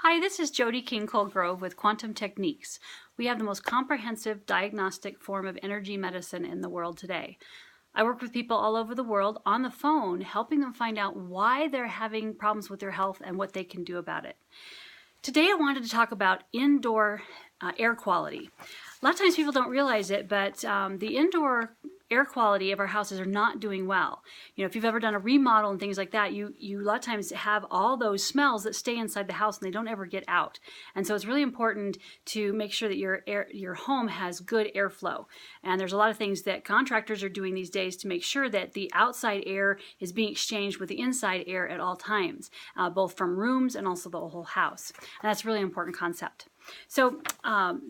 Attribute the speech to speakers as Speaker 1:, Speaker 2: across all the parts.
Speaker 1: Hi, this is Jody King-Colgrove with Quantum Techniques. We have the most comprehensive diagnostic form of energy medicine in the world today. I work with people all over the world on the phone, helping them find out why they're having problems with their health and what they can do about it. Today I wanted to talk about indoor air quality. A lot of times people don't realize it, but the indoor air quality of our houses are not doing well. You know, if you've ever done a remodel and things like that, you a lot of times have all those smells that stay inside the house and they don't ever get out. And so it's really important to make sure that your home has good airflow. And there's a lot of things that contractors are doing these days to make sure that the outside air is being exchanged with the inside air at all times, both from rooms and also the whole house. And that's a really important concept. So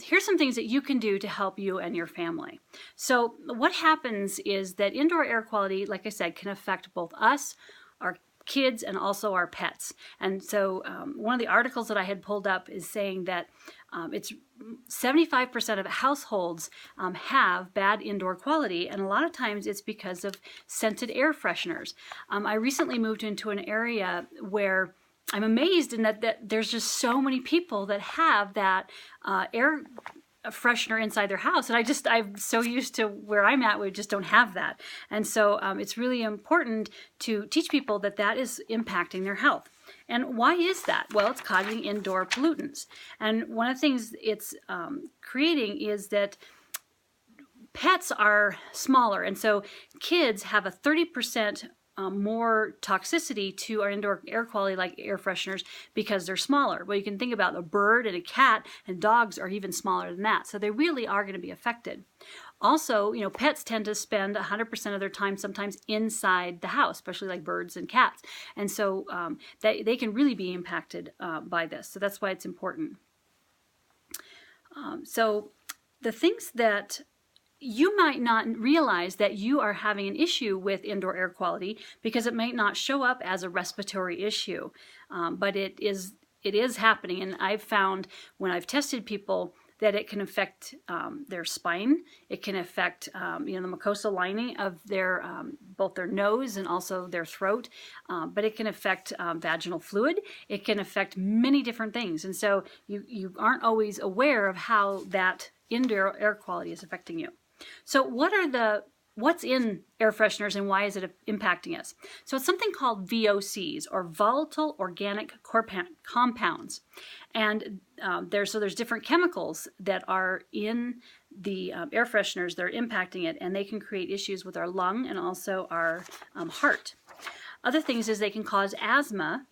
Speaker 1: here's some things that you can do to help you and your family. So what happens is that indoor air quality, like I said, can affect both us, our kids, and also our pets. And so one of the articles that I had pulled up is saying that it's 75% of households have bad indoor quality, and a lot of times it's because of scented air fresheners. I recently moved into an area where I'm amazed in that there's just so many people that have that air freshener inside their house, and I'm so used to where I'm at, we just don't have that. And so it's really important to teach people that that is impacting their health. And why is that? Well, it's causing indoor pollutants. And one of the things it's creating is that pets are smaller, and so kids have a 30% more toxicity to our indoor air quality, like air fresheners, because they're smaller. Well, you can think about a bird and a cat, and dogs are even smaller than that. So they really are going to be affected. Also, you know, pets tend to spend 100% of their time sometimes inside the house, especially like birds and cats. And so they can really be impacted by this. So that's why it's important. So the things that you might not realize that you are having an issue with indoor air quality because it might not show up as a respiratory issue, but it is happening. And I've found when I've tested people that it can affect their spine. It can affect the mucosal lining of their both their nose and also their throat. But it can affect vaginal fluid. It can affect many different things. And so you aren't always aware of how that indoor air quality is affecting you. So what's in air fresheners and why is it impacting us? So it's something called VOCs, or volatile organic compounds. And there's different chemicals that are in the air fresheners that are impacting it, and they can create issues with our lung and also our heart. Other things is they can cause asthma,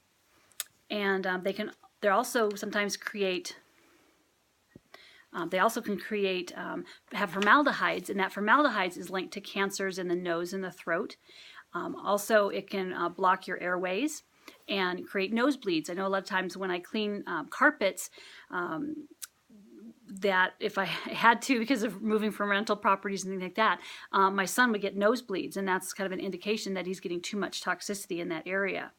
Speaker 1: and they also sometimes create have formaldehydes, and that formaldehydes is linked to cancers in the nose and the throat. Also, it can block your airways and create nosebleeds. I know a lot of times when I clean carpets, that if I had to, because of moving from rental properties and things like that, my son would get nosebleeds, and that's kind of an indication that he's getting too much toxicity in that area.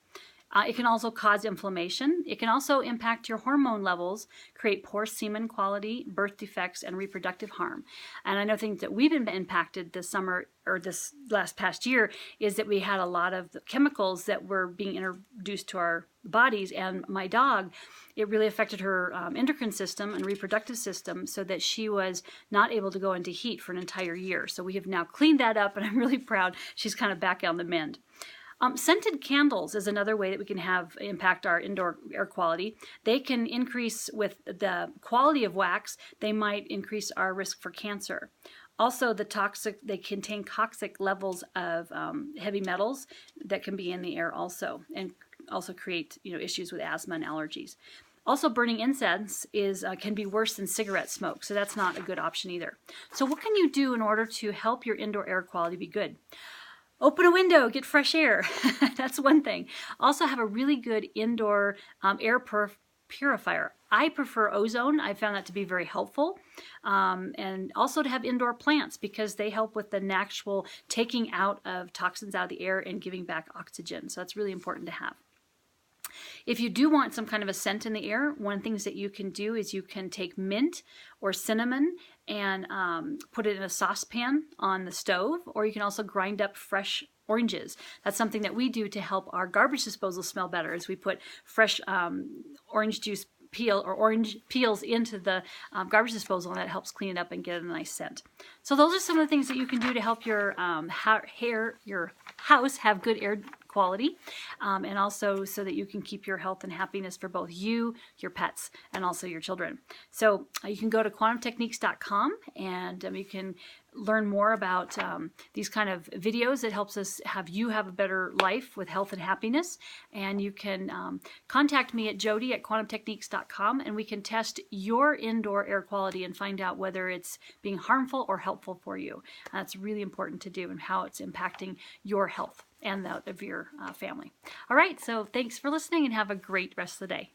Speaker 1: It can also cause inflammation. It can also impact your hormone levels, create poor semen quality, birth defects, and reproductive harm. And I know things that we've been impacted this summer, or this past year, is that we had a lot of chemicals that were being introduced to our bodies. And my dog, it really affected her endocrine system and reproductive system, so that she was not able to go into heat for an entire year. So we have now cleaned that up, and I'm really proud. She's kind of back on the mend. Scented candles is another way that we can impact our indoor air quality. They can increase, with the quality of wax, they might increase our risk for cancer. Also, they contain toxic levels of heavy metals that can be in the air also, and also create issues with asthma and allergies. Also, burning incense can be worse than cigarette smoke, so that's not a good option either. So what can you do in order to help your indoor air quality be good? Open a window, get fresh air. That's one thing. Also have a really good indoor air purifier. I prefer ozone. I found that to be very helpful. And also to have indoor plants, because they help with the natural taking out of toxins out of the air and giving back oxygen. So that's really important to have. If you do want some kind of a scent in the air, one of the things that you can do is you can take mint or cinnamon and put it in a saucepan on the stove, or you can also grind up fresh oranges. That's something that we do to help our garbage disposal smell better, as we put fresh orange juice peel or orange peels into the garbage disposal, and that helps clean it up and get a nice scent. So those are some of the things that you can do to help your your house have good air quality, and also so that you can keep your health and happiness for both you, your pets, and also your children. So you can go to quantumtechniques.com, and you can learn more about these kind of videos that helps us have a better life with health and happiness. And you can contact me at jody@quantumtechniques.com, and we can test your indoor air quality and find out whether it's being harmful or helpful for you. That's really important to do, and how it's impacting your health and that of your family. All right, so thanks for listening, and have a great rest of the day.